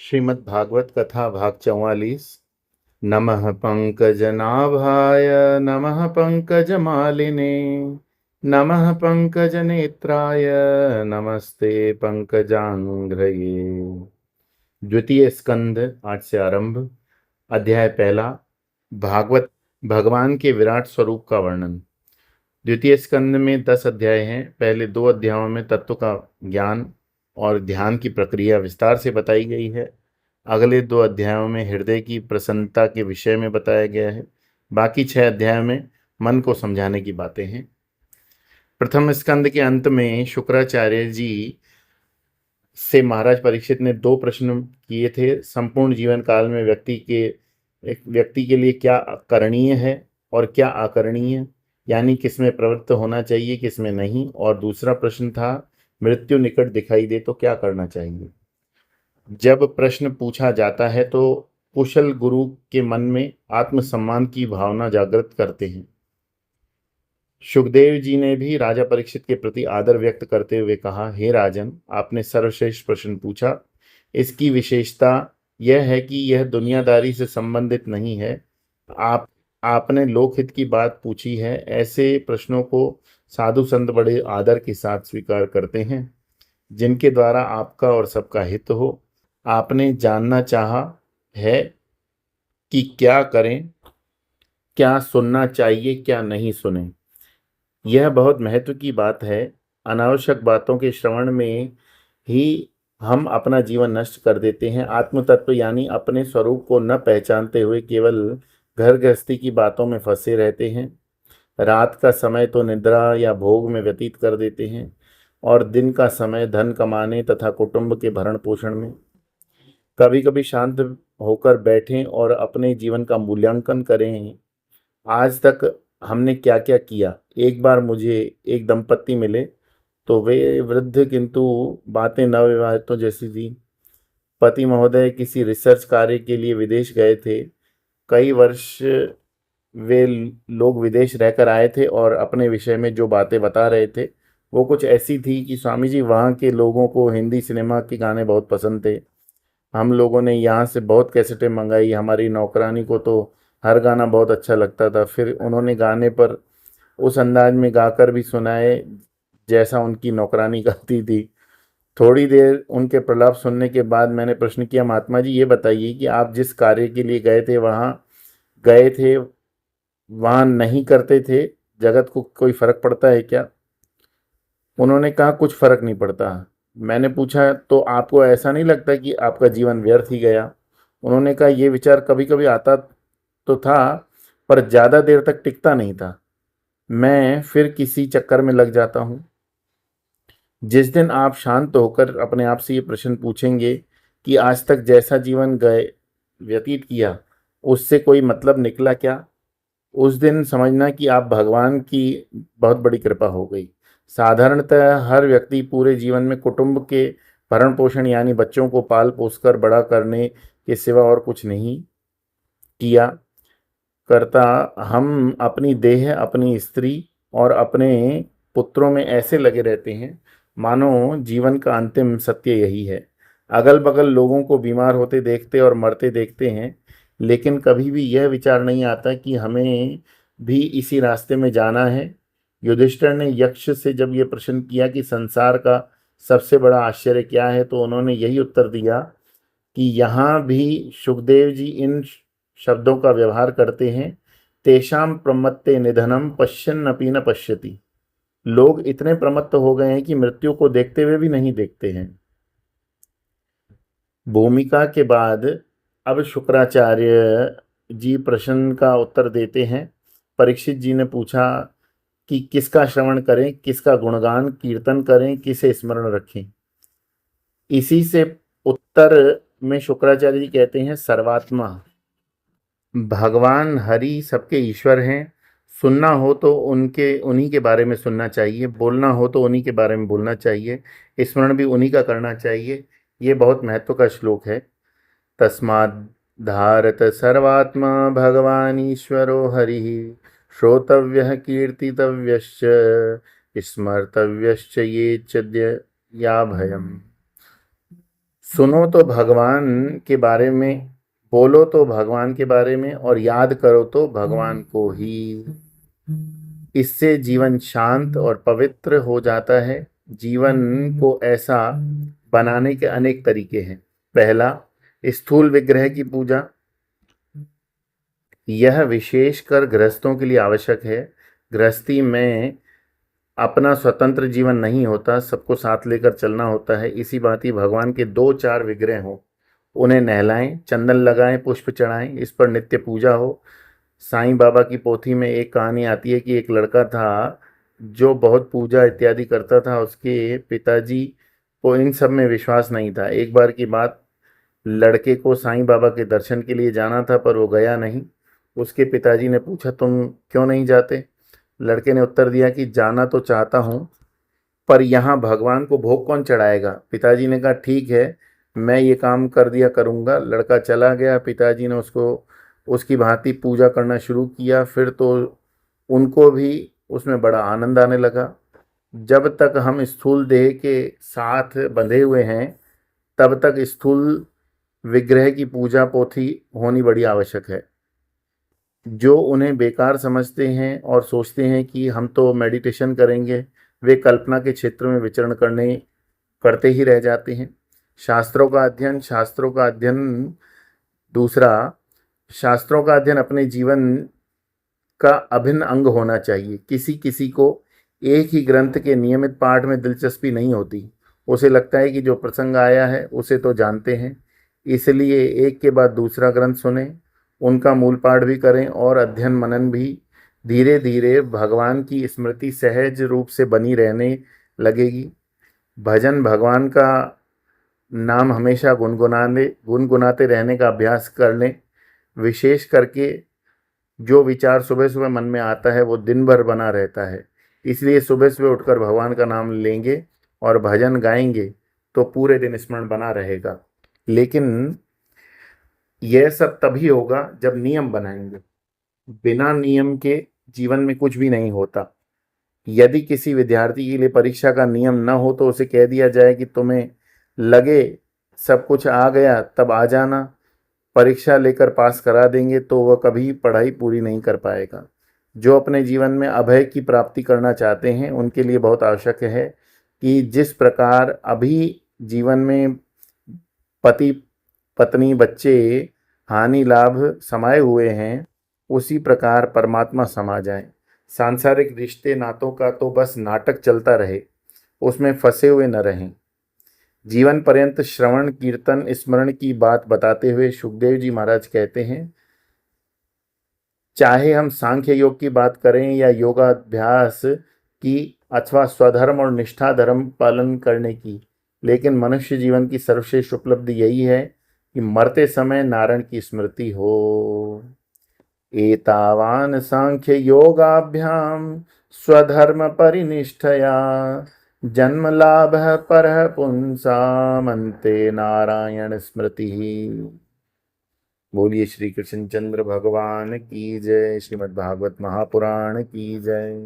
श्रीमद् भागवत कथा भाग 44। नमः पंकजनाभाय नमः पंकजमालिने नमः पंकजनेत्राय नमस्ते पंकजांघ्रये। द्वितीय स्कंद आज से आरंभ। अध्याय पहला। भागवत भगवान के विराट स्वरूप का वर्णन। द्वितीय स्कंद में 10 अध्याय हैं। पहले 2 अध्यायों में तत्व का ज्ञान और ध्यान की प्रक्रिया विस्तार से बताई गई है। अगले 2 अध्यायों में हृदय की प्रसन्नता के विषय में बताया गया है। बाकी 6 अध्यायों में मन को समझाने की बातें हैं। प्रथम स्कंद के अंत में शुक्राचार्य जी से महाराज परीक्षित ने 2 प्रश्न किए थे। संपूर्ण जीवन काल में एक व्यक्ति के लिए क्या करणीय है और क्या आकरणीय, यानी किसमें प्रवृत्त होना चाहिए किसमें नहीं। और दूसरा प्रश्न था, मृत्यु निकट दिखाई दे तो क्या करना चाहिए। जब प्रश्न पूछा जाता है तो कुशल गुरु के मन में आत्मसम्मान की भावना जागृत करते हैं। सुखदेव जी ने भी राजा परीक्षित के प्रति आदर व्यक्त करते हुए कहा, हे राजन, आपने सर्वश्रेष्ठ प्रश्न पूछा। इसकी विशेषता यह है कि यह दुनियादारी से संबंधित नहीं है। आपने लोकहित की बात पूछी है। ऐसे प्रश्नों को साधु संत बड़े आदर के साथ स्वीकार करते हैं, जिनके द्वारा आपका और सबका हित हो। आपने जानना चाहा है कि क्या करें, क्या सुनना चाहिए, क्या नहीं सुने। यह बहुत महत्व की बात है। अनावश्यक बातों के श्रवण में ही हम अपना जीवन नष्ट कर देते हैं। आत्म तत्व यानी अपने स्वरूप को न पहचानते हुए केवल घर गृहस्थी की बातों में फंसे रहते हैं। रात का समय तो निद्रा या भोग में व्यतीत कर देते हैं और दिन का समय धन कमाने तथा कुटुंब के भरण पोषण में। कभी कभी शांत होकर बैठें और अपने जीवन का मूल्यांकन करें। आज तक हमने क्या क्या किया। एक बार मुझे एक दंपत्ति मिले तो वे वृद्ध किंतु बातें नवविवाहितों जैसी थी। पति महोदय किसी रिसर्च कार्य के लिए विदेश गए थे। कई वर्ष वे लोग विदेश रहकर आए थे और अपने विषय में जो बातें बता रहे थे वो कुछ ऐसी थी कि स्वामी जी, वहाँ के लोगों को हिंदी सिनेमा के गाने बहुत पसंद थे। हम लोगों ने यहाँ से बहुत कैसेटें मंगाई। हमारी नौकरानी को तो हर गाना बहुत अच्छा लगता था। फिर उन्होंने गाने पर उस अंदाज में गाकर भी सुनाए जैसा उनकी नौकरानी गाती थी। थोड़ी देर उनके प्रलाप सुनने के बाद मैंने प्रश्न किया, महात्मा जी ये बताइए कि आप जिस कार्य के लिए गए थे वहाँ नहीं करते थे, जगत को कोई फर्क पड़ता है क्या। उन्होंने कहा, कुछ फर्क नहीं पड़ता। मैंने पूछा, तो आपको ऐसा नहीं लगता कि आपका जीवन व्यर्थ ही गया। उन्होंने कहा, ये विचार कभी कभी आता तो था, पर ज़्यादा देर तक टिकता नहीं था। मैं फिर किसी चक्कर में लग जाता हूँ। जिस दिन आप शांत होकर अपने आप से ये प्रश्न पूछेंगे कि आज तक जैसा जीवन गए व्यतीत किया उससे कोई मतलब निकला क्या, उस दिन समझना कि आप भगवान की बहुत बड़ी कृपा हो गई। साधारणतः हर व्यक्ति पूरे जीवन में कुटुंब के भरण पोषण यानी बच्चों को पाल पोस कर बड़ा करने के सिवा और कुछ नहीं किया करता। हम अपनी देह, अपनी स्त्री और अपने पुत्रों में ऐसे लगे रहते हैं मानो जीवन का अंतिम सत्य यही है। अगल बगल लोगों को बीमार होते देखते और मरते देखते हैं, लेकिन कभी भी यह विचार नहीं आता कि हमें भी इसी रास्ते में जाना है। युधिष्ठिर ने यक्ष से जब ये प्रश्न किया कि संसार का सबसे बड़ा आश्चर्य क्या है, तो उन्होंने यही उत्तर दिया कि यहाँ भी सुखदेव जी इन शब्दों का व्यवहार करते हैं, तेषाम प्रमत्ते निधनम पश्यन्नपि न पश्यति। लोग इतने प्रमत्त हो गए हैं कि मृत्यु को देखते हुए भी नहीं देखते हैं। भूमिका के बाद अब शुक्राचार्य जी प्रश्न का उत्तर देते हैं। परीक्षित जी ने पूछा कि किसका श्रवण करें, किसका गुणगान कीर्तन करें, किसे स्मरण रखें। इसी से उत्तर में शुक्राचार्य जी कहते हैं, सर्वात्मा भगवान हरि सबके ईश्वर हैं। सुनना हो तो उन्हीं के बारे में सुनना चाहिए, बोलना हो तो उन्हीं के बारे में बोलना चाहिए, स्मरण भी उन्हीं का करना चाहिए। ये बहुत महत्व का श्लोक है। तस्माद् धारत सर्वात्मा भगवान ईश्वरो हरिः श्रोतव्यः कीर्तितव्यश्च स्मर्तव्यश्च ये च या भयम्। सुनो तो भगवान के बारे में, बोलो तो भगवान के बारे में, और याद करो तो भगवान को ही। इससे जीवन शांत और पवित्र हो जाता है। जीवन को ऐसा बनाने के अनेक तरीके हैं। पहला, स्थूल विग्रह की पूजा। यह विशेषकर गृहस्थों के लिए आवश्यक है। गृहस्थी में अपना स्वतंत्र जीवन नहीं होता, सबको साथ लेकर चलना होता है। इसी भांति भगवान के 2-4 विग्रह हों, उन्हें नहलाएं, चंदन लगाएं, पुष्प चढ़ाएं, इस पर नित्य पूजा हो। साईं बाबा की पोथी में एक कहानी आती है कि एक लड़का था जो बहुत पूजा इत्यादि करता था। उसके पिताजी को इन सब में विश्वास नहीं था। एक बार की बात, लड़के को साईं बाबा के दर्शन के लिए जाना था पर वो गया नहीं। उसके पिताजी ने पूछा, तुम क्यों नहीं जाते? लड़के ने उत्तर दिया कि जाना तो चाहता हूँ, पर यहाँ भगवान को भोग कौन चढ़ाएगा? पिताजी ने कहा, ठीक है, मैं ये काम कर दिया करूँगा। लड़का चला गया। पिताजी ने उसको उसकी भांति पूजा करना शुरू किया। फिर तो उनको भी उसमें बड़ा आनंद आने लगा। जब तक हम स्थूल देह के साथ बंधे हुए हैं, तब तक स्थूल विग्रह की पूजा पोथी होनी बड़ी आवश्यक है। जो उन्हें बेकार समझते हैं और सोचते हैं कि हम तो मेडिटेशन करेंगे, वे कल्पना के क्षेत्र में विचरण करते ही रह जाते हैं। शास्त्रों का अध्ययन दूसरा, शास्त्रों का अध्ययन अपने जीवन का अभिन्न अंग होना चाहिए। किसी किसी को एक ही ग्रंथ के नियमित पाठ में दिलचस्पी नहीं होती। उसे लगता है कि जो प्रसंग आया है उसे तो जानते हैं, इसलिए एक के बाद दूसरा ग्रंथ सुने, उनका मूल पाठ भी करें और अध्ययन मनन भी। धीरे धीरे भगवान की स्मृति सहज रूप से बनी रहने लगेगी। भजन, भगवान का नाम हमेशा गुनगुनाते रहने का अभ्यास कर लें। विशेष करके जो विचार सुबह सुबह मन में आता है वो दिन भर बना रहता है। इसलिए सुबह सुबह उठकर भगवान का नाम लेंगे और भजन गाएंगे तो पूरे दिन स्मरण बना रहेगा। लेकिन यह सब तभी होगा जब नियम बनाएंगे। बिना नियम के जीवन में कुछ भी नहीं होता। यदि किसी विद्यार्थी के लिए परीक्षा का नियम न हो तो उसे कह दिया जाए कि तुम्हें लगे सब कुछ आ गया तब आ जाना, परीक्षा लेकर पास करा देंगे, तो वह कभी पढ़ाई पूरी नहीं कर पाएगा। जो अपने जीवन में अभय की प्राप्ति करना चाहते हैं उनके लिए बहुत आवश्यक है कि जिस प्रकार अभी जीवन में पति पत्नी बच्चे हानि लाभ समाये हुए हैं, उसी प्रकार परमात्मा समा जाए। सांसारिक रिश्ते नातों का तो बस नाटक चलता रहे, उसमें फंसे हुए न रहें। जीवन पर्यंत श्रवण कीर्तन स्मरण की बात बताते हुए सुखदेव जी महाराज कहते हैं, चाहे हम सांख्य योग की बात करें या योगाभ्यास की अथवा स्वधर्म और निष्ठा धर्म पालन करने की, लेकिन मनुष्य जीवन की सर्वश्रेष्ठ उपलब्धि यही है कि मरते समय नारायण की स्मृति हो। एतावान सांख्य योगाभ्याम स्वधर्म परिनिष्ठया जन्म लाभ पर पुंसामन्ते नारायण स्मृति। बोलिए श्री कृष्णचंद्र भगवान की जय। श्रीमद् भागवत महापुराण की जय।